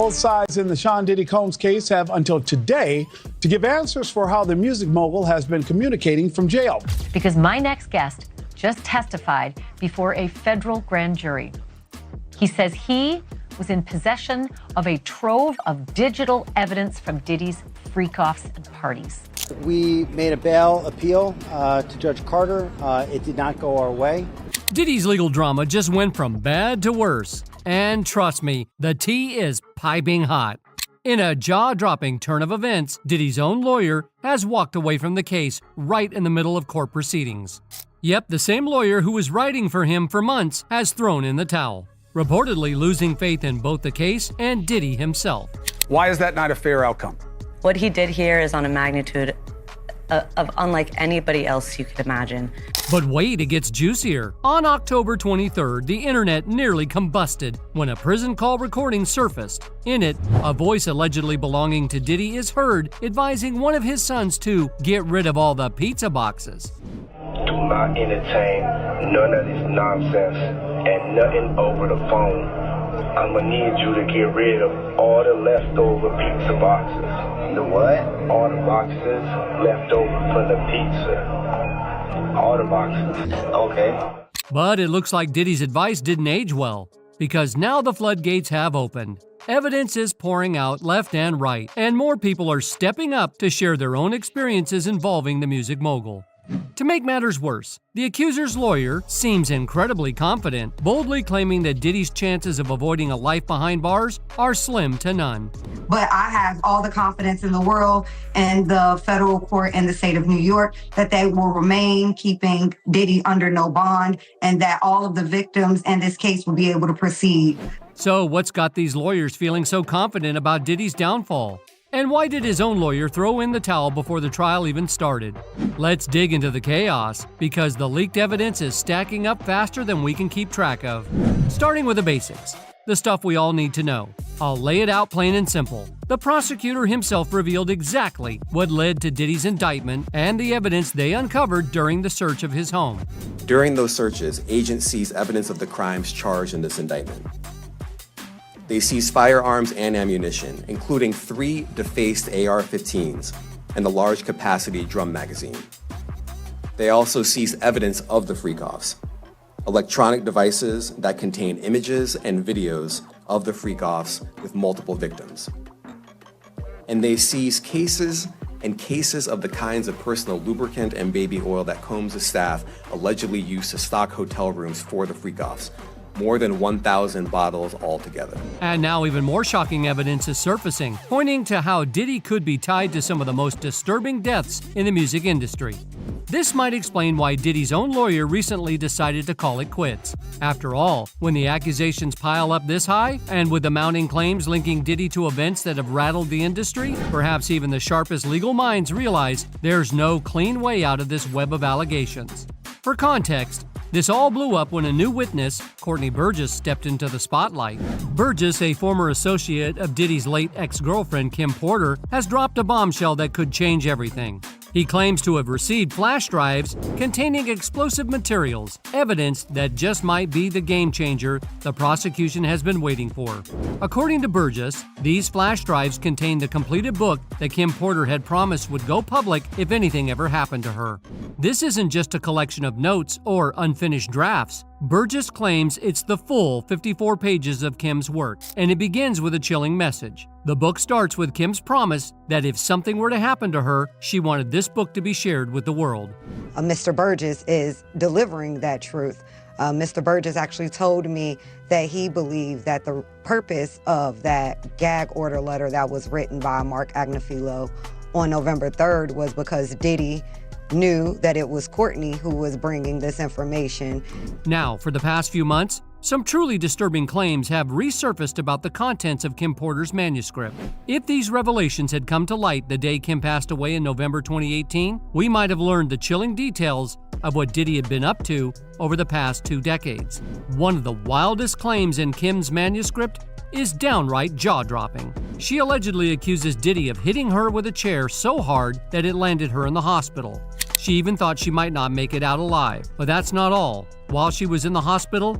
Both sides in the Sean Diddy Combs case have until today to give answers for how the music mogul has been communicating from jail. Because my next guest just testified before a federal grand jury. He says he was in possession of a trove of digital evidence from Diddy's freak-offs and parties. We made a bail appeal to Judge Carter. It did not go our way. Diddy's legal drama just went from bad to worse. And trust me, the tea is piping hot. In a jaw-dropping turn of events, Diddy's own lawyer has walked away from the case right in the middle of court proceedings. Yep, the same lawyer who was writing for him for months has thrown in the towel, reportedly losing faith in both the case and Diddy himself. Why is that not a fair outcome? What he did here is on a magnitude of unlike anybody else you could imagine. But wait, it gets juicier. On October 23rd, the internet nearly combusted when a prison call recording surfaced. In it, a voice allegedly belonging to Diddy is heard advising one of his sons to get rid of all the pizza boxes. Do not entertain none of this nonsense and nothing over the phone. I'm gonna need you to get rid of all the leftover pizza boxes. The what? All the boxes left over from the pizza. All the boxes. Okay. But it looks like Diddy's advice didn't age well, because now the floodgates have opened. Evidence is pouring out left and right, and more people are stepping up to share their own experiences involving the music mogul. To make matters worse, the accuser's lawyer seems incredibly confident, boldly claiming that Diddy's chances of avoiding a life behind bars are slim to none. But I have all the confidence in the world in the federal court in the state of New York that they will remain keeping Diddy under no bond and that all of the victims in this case will be able to proceed. So what's got these lawyers feeling so confident about Diddy's downfall? And why did his own lawyer throw in the towel before the trial even started? Let's dig into the chaos, because the leaked evidence is stacking up faster than we can keep track of. Starting with the basics, the stuff we all need to know. I'll lay it out plain and simple. The prosecutor himself revealed exactly what led to Diddy's indictment and the evidence they uncovered during the search of his home. During those searches, agents seized evidence of the crimes charged in this indictment. They seized firearms and ammunition, including 3 defaced AR-15s and the large capacity drum magazine. They also seized evidence of the freak-offs, electronic devices that contain images and videos of the freak-offs with multiple victims. And they seized cases and cases of the kinds of personal lubricant and baby oil that Combs' staff allegedly used to stock hotel rooms for the freak-offs. More than 1,000 bottles altogether. And now even more shocking evidence is surfacing, pointing to how Diddy could be tied to some of the most disturbing deaths in the music industry. This might explain why Diddy's own lawyer recently decided to call it quits. After all, when the accusations pile up this high, and with the mounting claims linking Diddy to events that have rattled the industry, perhaps even the sharpest legal minds realize there's no clean way out of this web of allegations. For context, this all blew up when a new witness, Courtney Burgess, stepped into the spotlight. Burgess, a former associate of Diddy's late ex-girlfriend Kim Porter, has dropped a bombshell that could change everything. He claims to have received flash drives containing explosive materials, evidence that just might be the game changer the prosecution has been waiting for. According to Burgess, these flash drives contain the completed book that Kim Porter had promised would go public if anything ever happened to her. This isn't just a collection of notes or unfinished drafts. Burgess claims it's the full 54 pages of Kim's work, and it begins with a chilling message. The book starts with Kim's promise that if something were to happen to her, she wanted this book to be shared with the world. Mr. Burgess is delivering that truth. Mr. Burgess actually told me that he believed that the purpose of that gag order letter that was written by Mark Agnifilo on November 3rd was because Diddy knew that it was Courtney who was bringing this information. Now, for the past few months, some truly disturbing claims have resurfaced about the contents of Kim Porter's manuscript. If these revelations had come to light the day Kim passed away in November 2018, we might have learned the chilling details of what Diddy had been up to over the past 2 decades. One of the wildest claims in Kim's manuscript is downright jaw-dropping. She allegedly accuses Diddy of hitting her with a chair so hard that it landed her in the hospital. She even thought she might not make it out alive. But that's not all. While she was in the hospital,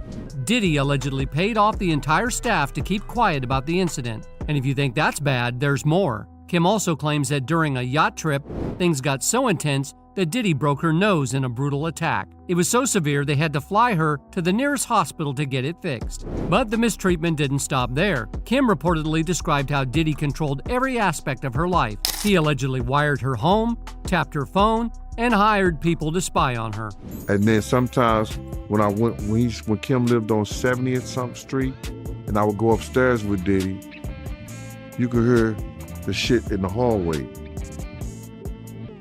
Diddy allegedly paid off the entire staff to keep quiet about the incident. And if you think that's bad, there's more. Kim also claims that during a yacht trip, things got so intense that Diddy broke her nose in a brutal attack. It was so severe they had to fly her to the nearest hospital to get it fixed. But the mistreatment didn't stop there. Kim reportedly described how Diddy controlled every aspect of her life. He allegedly wired her home, tapped her phone, and hired people to spy on her. And then sometimes when Kim lived on 70th something street, and I would go upstairs with Diddy, you could hear the shit in the hallway.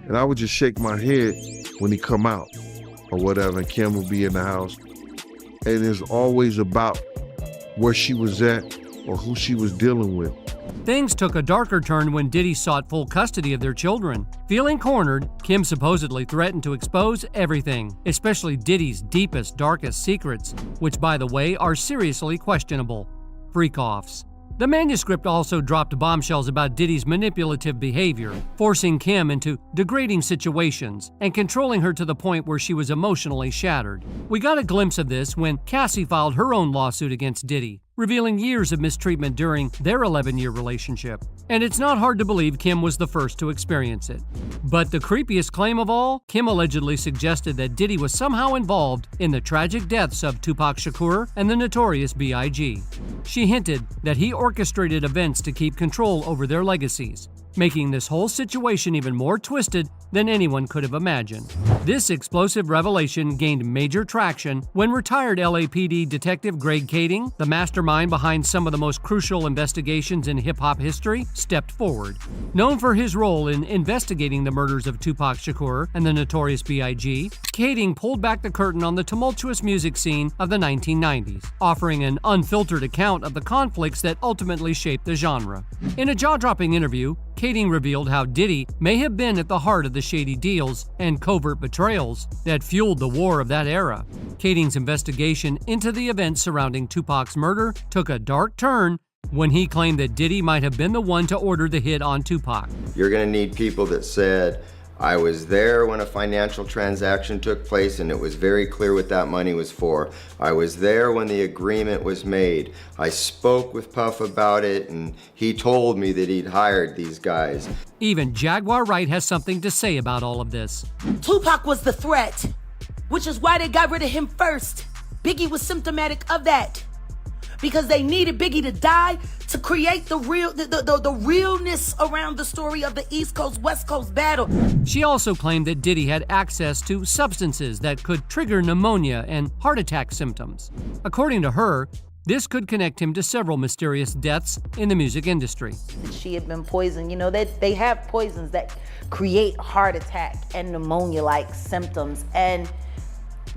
And I would just shake my head when he come out or whatever, and Kim would be in the house. And it's always about where she was at or who she was dealing with. Things took a darker turn when Diddy sought full custody of their children. Feeling cornered, Kim supposedly threatened to expose everything, especially Diddy's deepest, darkest secrets, which, by the way, are seriously questionable. Freak-offs. The manuscript also dropped bombshells about Diddy's manipulative behavior, forcing Kim into degrading situations and controlling her to the point where she was emotionally shattered. We got a glimpse of this when Cassie filed her own lawsuit against Diddy, revealing years of mistreatment during their 11-year relationship. And it's not hard to believe Kim was the first to experience it. But the creepiest claim of all, Kim allegedly suggested that Diddy was somehow involved in the tragic deaths of Tupac Shakur and the Notorious B.I.G. She hinted that he orchestrated events to keep control over their legacies, making this whole situation even more twisted than anyone could have imagined. This explosive revelation gained major traction when retired LAPD Detective Greg Kading, the mastermind behind some of the most crucial investigations in hip-hop history, stepped forward. Known for his role in investigating the murders of Tupac Shakur and the Notorious B.I.G., Kading pulled back the curtain on the tumultuous music scene of the 1990s, offering an unfiltered account of the conflicts that ultimately shaped the genre. In a jaw-dropping interview, Kading revealed how Diddy may have been at the heart of the shady deals and covert betrayals that fueled the war of that era. Kading's investigation into the events surrounding Tupac's murder took a dark turn when he claimed that Diddy might have been the one to order the hit on Tupac. You're gonna need people that said, I was there when a financial transaction took place and it was very clear what that money was for. I was there when the agreement was made. I spoke with Puff about it and he told me that he'd hired these guys. Even Jaguar Wright has something to say about all of this. Tupac was the threat, which is why they got rid of him first. Biggie was symptomatic of that, because they needed Biggie to die to create the realness around the story of the East Coast West Coast battle. She also claimed that Diddy had access to substances that could trigger pneumonia and heart attack symptoms. According to her, this could connect him to several mysterious deaths in the music industry. She had been poisoned. You know, they have poisons that create heart attack and pneumonia-like symptoms. And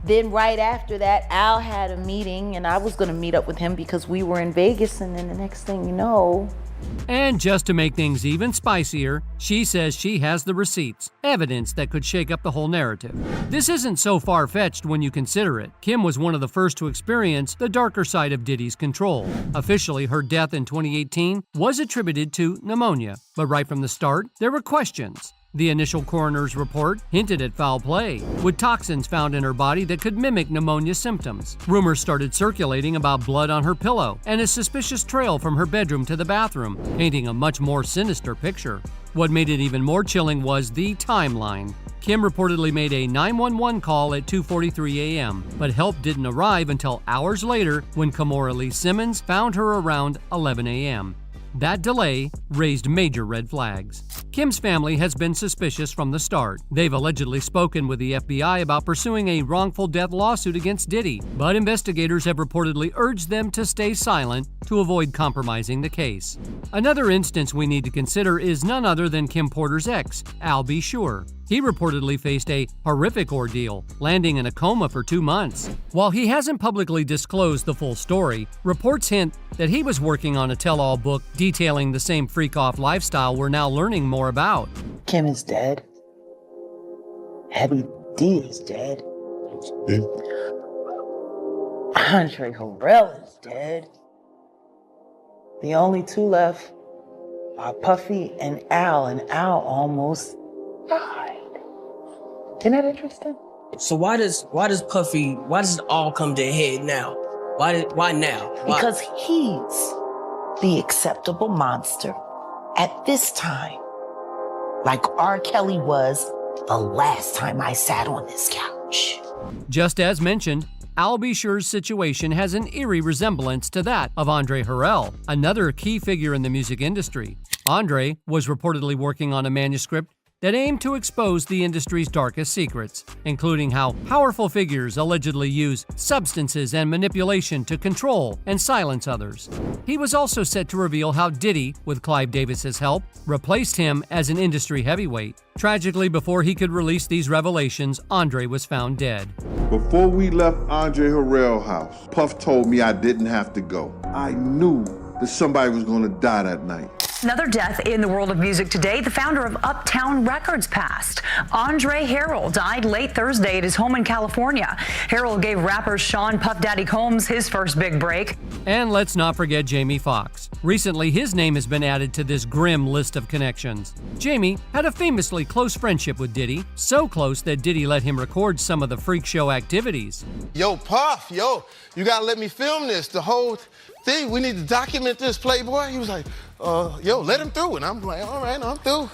then right after that, Al had a meeting, and I was going to meet up with him because we were in Vegas, and then the next thing you know... And just to make things even spicier, she says she has the receipts, evidence that could shake up the whole narrative. This isn't so far-fetched when you consider it. Kim was one of the first to experience the darker side of Diddy's control. Officially, her death in 2018 was attributed to pneumonia, but right from the start, there were questions. The initial coroner's report hinted at foul play, with toxins found in her body that could mimic pneumonia symptoms. Rumors started circulating about blood on her pillow and a suspicious trail from her bedroom to the bathroom, painting a much more sinister picture. What made it even more chilling was the timeline. Kim reportedly made a 911 call at 2:43 a.m., but help didn't arrive until hours later when Kamora Lee Simmons found her around 11 a.m. That delay raised major red flags. Kim's family has been suspicious from the start. They've allegedly spoken with the FBI about pursuing a wrongful death lawsuit against Diddy, but investigators have reportedly urged them to stay silent to avoid compromising the case. Another instance we need to consider is none other than Kim Porter's ex, Al B. Sure. He reportedly faced a horrific ordeal, landing in a coma for 2 months. While he hasn't publicly disclosed the full story, reports hint that he was working on a tell-all book detailing the same freak-off lifestyle we're now learning more about. Kim is dead. Heavy D is dead. Andre Harrell is dead. The only two left are Puffy and Al almost died. Isn't that interesting? So why does it all come to a head now? Why now? Why? Because he's the acceptable monster at this time, like R. Kelly was the last time I sat on this couch. Just as mentioned, Al B. Sure's situation has an eerie resemblance to that of Andre Harrell, another key figure in the music industry. Andre was reportedly working on a manuscript that aimed to expose the industry's darkest secrets, including how powerful figures allegedly use substances and manipulation to control and silence others. He was also set to reveal how Diddy, with Clive Davis's help, replaced him as an industry heavyweight. Tragically, before he could release these revelations, Andre was found dead. Before we left Andre Harrell's house, Puff told me I didn't have to go. I knew that somebody was gonna die that night. Another death in the world of music today. The founder of Uptown Records passed. Andre Harrell died late Thursday at his home in California. Harrell gave rapper Sean Puff Daddy Combs his first big break. And let's not forget Jamie Foxx. Recently, his name has been added to this grim list of connections. Jamie had a famously close friendship with Diddy, so close that Diddy let him record some of the freak show activities. Yo, Puff, yo, you gotta let me film this, the whole thing. We need to document this, Playboy. He was like, yo, let him through. And I'm like, all right, I'm through.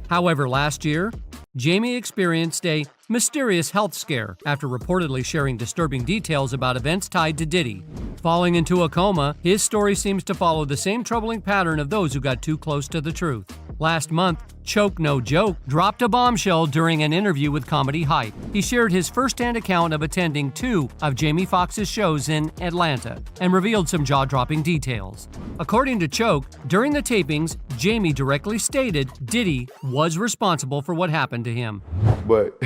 However, last year, Jamie experienced a mysterious health scare after reportedly sharing disturbing details about events tied to Diddy. Falling into a coma, his story seems to follow the same troubling pattern of those who got too close to the truth. Last month, Choke No Joke dropped a bombshell during an interview with Comedy Hype. He shared his first-hand account of attending 2 of Jamie Foxx's shows in Atlanta and revealed some jaw-dropping details. According to Choke, during the tapings, Jamie directly stated Diddy was responsible for what happened to him. But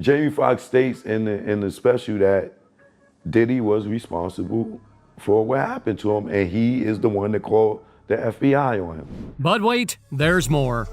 Jamie Foxx states in the special that Diddy was responsible for what happened to him, and he is the one that called the FBI on him. But wait, there's more.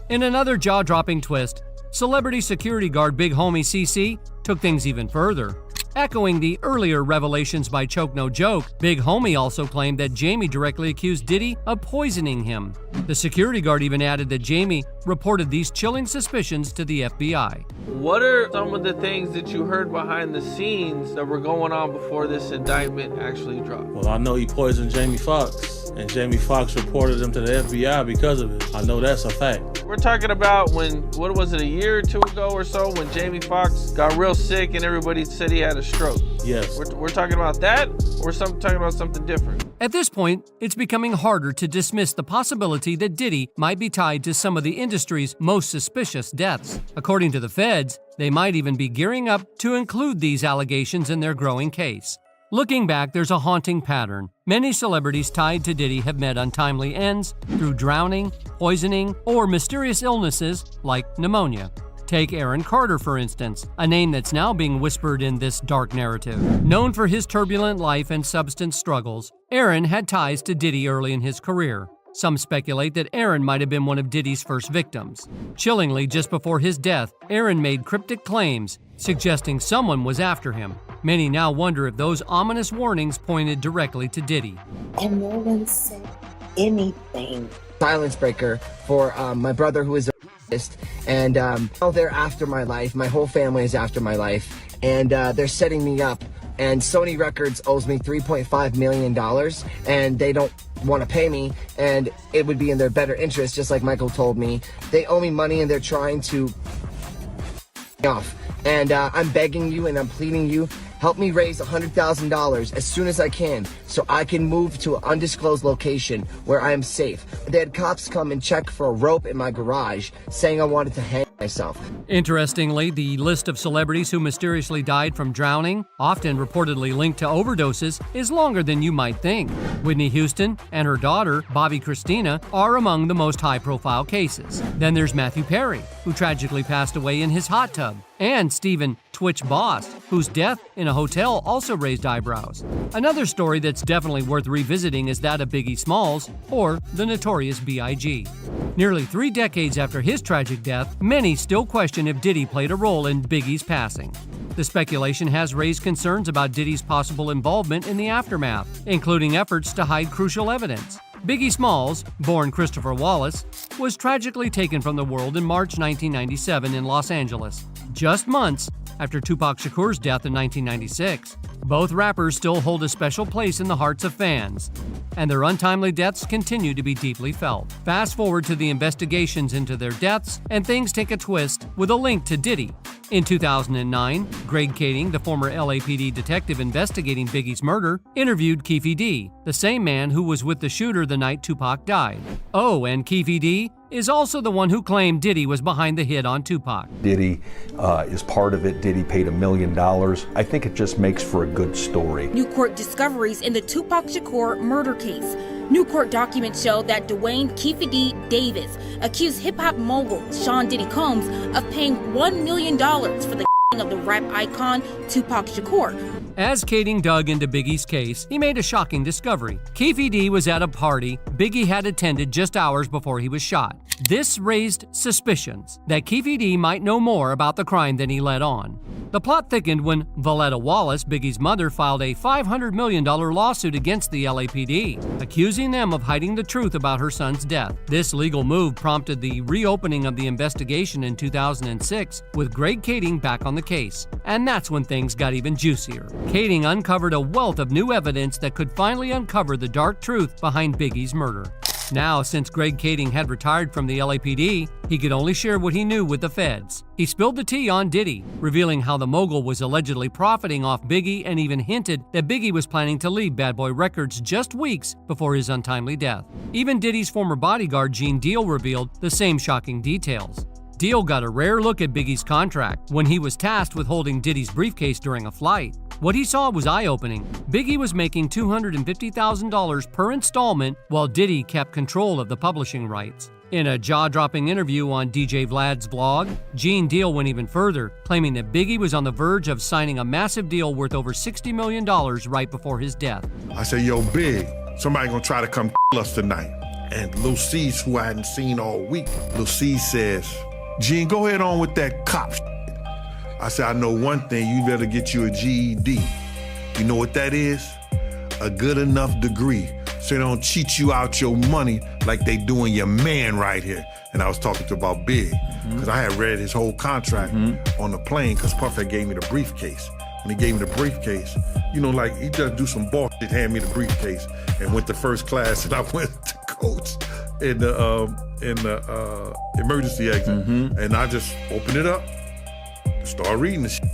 In another jaw-dropping twist, celebrity security guard Big Homie CC took things even further. Echoing the earlier revelations by Choke No Joke, Big Homie also claimed that Jamie directly accused Diddy of poisoning him. The security guard even added that Jamie reported these chilling suspicions to the FBI. What are some of the things that you heard behind the scenes that were going on before this indictment actually dropped? Well, I know he poisoned Jamie Foxx, and Jamie Foxx reported him to the FBI because of it. I know that's a fact. We're talking about when, what was it, a year or 2 ago or so, when Jamie Foxx got real sick and everybody said he had a stroke. Yes. We're talking about that, or talking about something different? At this point, it's becoming harder to dismiss the possibility that Diddy might be tied to some of the industry's most suspicious deaths. According to the feds, they might even be gearing up to include these allegations in their growing case. Looking back, there's a haunting pattern. Many celebrities tied to Diddy have met untimely ends through drowning, poisoning, or mysterious illnesses like pneumonia. Take Aaron Carter, for instance, a name that's now being whispered in this dark narrative. Known for his turbulent life and substance struggles, Aaron had ties to Diddy early in his career. Some speculate that Aaron might have been one of Diddy's first victims. Chillingly, just before his death, Aaron made cryptic claims, suggesting someone was after him. Many now wonder if those ominous warnings pointed directly to Diddy. And no one said anything. Silence breaker for my brother, who is and they're after my life. My whole family is after my life, and they're setting me up. And Sony Records owes me $3.5 million, and they don't want to pay me, and it would be in their better interest, just like Michael told me. They owe me money, and they're trying to off. And I'm begging you, and I'm pleading you, help me raise $100,000 as soon as I can so I can move to an undisclosed location where I am safe. They had cops come and check for a rope in my garage, saying I wanted to hang myself. Interestingly, the list of celebrities who mysteriously died from drowning, often reportedly linked to overdoses, is longer than you might think. Whitney Houston and her daughter, Bobby Christina, are among the most high-profile cases. Then there's Matthew Perry, who tragically passed away in his hot tub, and Stephen Twitch Boss, whose death in a hotel also raised eyebrows. Another story that's definitely worth revisiting is that of Biggie Smalls, or the notorious B.I.G. Nearly 3 decades after his tragic death, many still question if Diddy played a role in Biggie's passing. The speculation has raised concerns about Diddy's possible involvement in the aftermath, including efforts to hide crucial evidence. Biggie Smalls, born Christopher Wallace, was tragically taken from the world in March 1997 in Los Angeles, just months after Tupac Shakur's death in 1996. Both rappers still hold a special place in the hearts of fans, and their untimely deaths continue to be deeply felt. Fast forward to the investigations into their deaths, and things take a twist with a link to Diddy. In 2009, Greg Kading, the former LAPD detective investigating Biggie's murder, interviewed Keefe D, the same man who was with the shooter the night Tupac died. Oh, and Keefe D is also the one who claimed Diddy was behind the hit on Tupac. Diddy is part of it. Diddy paid $1 million. I think it just makes for a good story. New court discoveries in the Tupac Shakur murder case. New court documents show that Dwayne Keefe D. Davis accused hip-hop mogul Sean Diddy Combs of paying $1 million for the of the rap icon Tupac Shakur. As Kading dug into Biggie's case, he made a shocking discovery. Keefe D was at a party Biggie had attended just hours before he was shot. This raised suspicions that Keefe D might know more about the crime than he let on. The plot thickened when Valletta Wallace, Biggie's mother, filed a $500 million lawsuit against the LAPD, accusing them of hiding the truth about her son's death. This legal move prompted the reopening of the investigation in 2006, with Greg Kading back on the case. And that's when things got even juicier. Kading uncovered a wealth of new evidence that could finally uncover the dark truth behind Biggie's murder. Now, since Greg Kading had retired from the LAPD, he could only share what he knew with the feds. He spilled the tea on Diddy, revealing how the mogul was allegedly profiting off Biggie and even hinted that Biggie was planning to leave Bad Boy Records just weeks before his untimely death. Even Diddy's former bodyguard, Gene Deal, revealed the same shocking details. Deal got a rare look at Biggie's contract when he was tasked with holding Diddy's briefcase during a flight. What he saw was eye-opening. Biggie was making $250,000 per installment, while Diddy kept control of the publishing rights. In a jaw-dropping interview on DJ Vlad's blog, Gene Deal went even further, claiming that Biggie was on the verge of signing a massive deal worth over $60 million right before his death. I said, yo, Big, somebody gonna try to come kill us tonight. And Lil C's, who I hadn't seen all week, Lil C says, Gene, go ahead on with that cop shit. I said, I know one thing, you better get you a GED. You know what that is? A good enough degree, so they don't cheat you out your money like they doing your man right here. And I was talking to about Big, because I had read his whole contract on the plane, because Puff had gave me the briefcase. When he gave me the briefcase, you know, like, he just do some bullshit, hand me the briefcase, and went to first class, and I went to coach in the emergency exit, and I just opened it up, start reading the shit.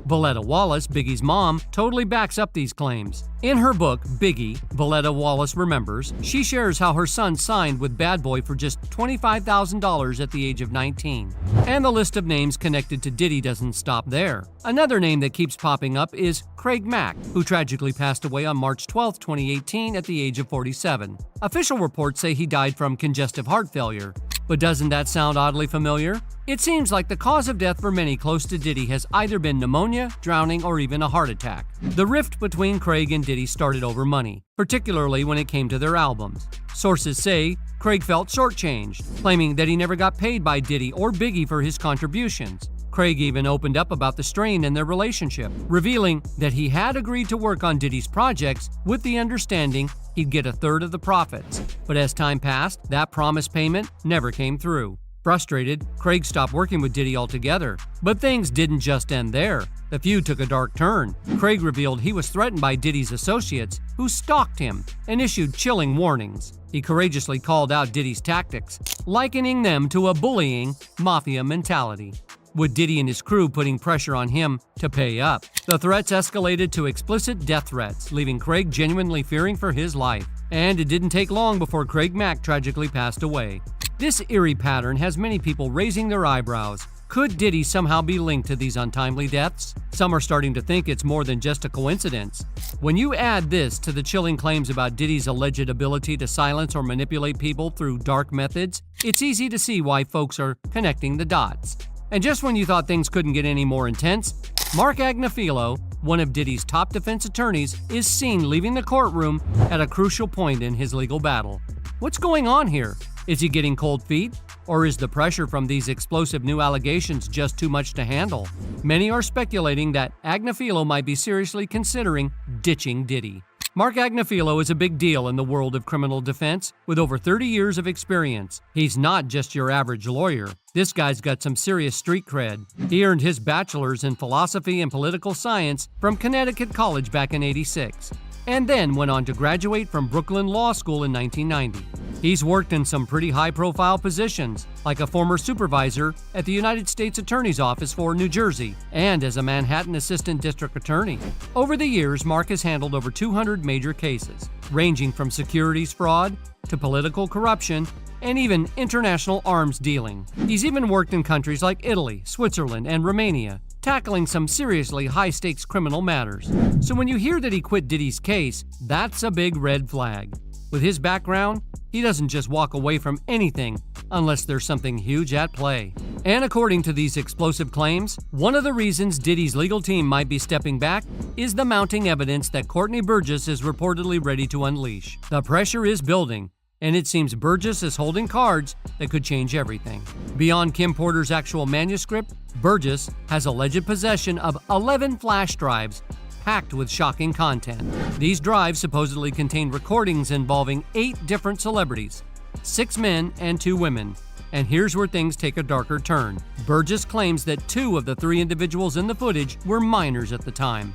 Valletta Wallace, Biggie's mom, totally backs up these claims. In her book, Biggie, Valletta Wallace Remembers, she shares how her son signed with Bad Boy for just $25,000 at the age of 19. And the list of names connected to Diddy doesn't stop there. Another name that keeps popping up is Craig Mack, who tragically passed away on March 12, 2018 at the age of 47. Official reports say he died from congestive heart failure. But doesn't that sound oddly familiar? It seems like the cause of death for many close to Diddy has either been pneumonia, drowning, or even a heart attack. The rift between Craig and Diddy started over money, particularly when it came to their albums. Sources say Craig felt shortchanged, claiming that he never got paid by Diddy or Biggie for his contributions. Craig even opened up about the strain in their relationship, revealing that he had agreed to work on Diddy's projects with the understanding he'd get a third of the profits. But as time passed, that promised payment never came through. Frustrated, Craig stopped working with Diddy altogether. But things didn't just end there. The feud took a dark turn. Craig revealed he was threatened by Diddy's associates, who stalked him and issued chilling warnings. He courageously called out Diddy's tactics, likening them to a bullying mafia mentality, with Diddy and his crew putting pressure on him to pay up. The threats escalated to explicit death threats, leaving Craig genuinely fearing for his life. And it didn't take long before Craig Mack tragically passed away. This eerie pattern has many people raising their eyebrows. Could Diddy somehow be linked to these untimely deaths? Some are starting to think it's more than just a coincidence. When you add this to the chilling claims about Diddy's alleged ability to silence or manipulate people through dark methods, it's easy to see why folks are connecting the dots. And just when you thought things couldn't get any more intense, Mark Agnifilo, one of Diddy's top defense attorneys, is seen leaving the courtroom at a crucial point in his legal battle. What's going on here? Is he getting cold feet? Or is the pressure from these explosive new allegations just too much to handle? Many are speculating that Agnifilo might be seriously considering ditching Diddy. Mark Agnifilo is a big deal in the world of criminal defense with over 30 years of experience. He's not just your average lawyer. This guy's got some serious street cred. He earned his bachelor's in philosophy and political science from Connecticut College back in '86, and then went on to graduate from Brooklyn Law School in 1990. He's worked in some pretty high-profile positions, like a former supervisor at the United States Attorney's Office for New Jersey and as a Manhattan Assistant District Attorney. Over the years, Mark has handled over 200 major cases, ranging from securities fraud to political corruption and even international arms dealing. He's even worked in countries like Italy, Switzerland, and Romania, tackling some seriously high-stakes criminal matters. So when you hear that he quit Diddy's case, that's a big red flag. With his background, he doesn't just walk away from anything unless there's something huge at play. And according to these explosive claims, one of the reasons Diddy's legal team might be stepping back is the mounting evidence that Courtney Burgess is reportedly ready to unleash. The pressure is building, and it seems Burgess is holding cards that could change everything. Beyond Kim Porter's actual manuscript, Burgess has alleged possession of 11 flash drives packed with shocking content. These drives supposedly contain recordings involving 8 different celebrities, 6 men and 2 women. And here's where things take a darker turn. Burgess claims that 2 of the 3 individuals in the footage were minors at the time.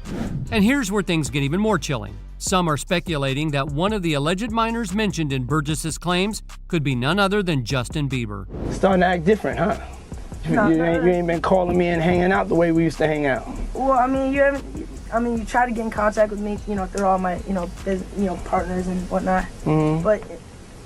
And here's where things get even more chilling. Some are speculating that one of the alleged minors mentioned in Burgess's claims could be none other than Justin Bieber. Starting to act different, huh? You ain't been calling me and hanging out the way we used to hang out. Well, I mean, you try to get in contact with me, through all my, partners and whatnot. Mm-hmm. But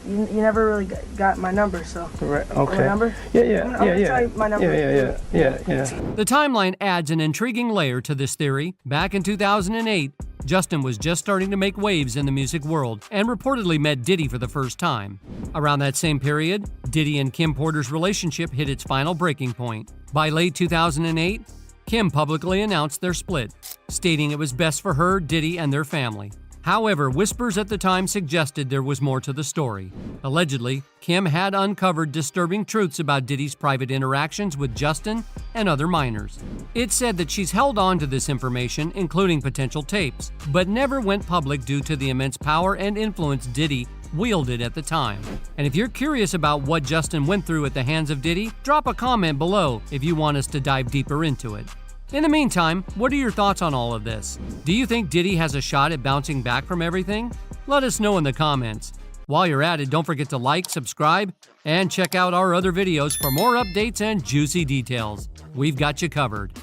you never really got my number, so. Right. Okay. My number? Yeah. I'm gonna tell you my number. Yeah. The timeline adds an intriguing layer to this theory. Back in 2008, Justin was just starting to make waves in the music world and reportedly met Diddy for the first time. Around that same period, Diddy and Kim Porter's relationship hit its final breaking point. By late 2008, Kim publicly announced their split, stating it was best for her, Diddy, and their family. However, whispers at the time suggested there was more to the story. Allegedly, Kim had uncovered disturbing truths about Diddy's private interactions with Justin and other minors. It said that she's held on to this information, including potential tapes, but never went public due to the immense power and influence Diddy wielded at the time. And if you're curious about what Justin went through at the hands of Diddy, drop a comment below if you want us to dive deeper into it. In the meantime, what are your thoughts on all of this? Do you think Diddy has a shot at bouncing back from everything? Let us know in the comments. While you're at it, don't forget to like, subscribe, and check out our other videos for more updates and juicy details. We've got you covered.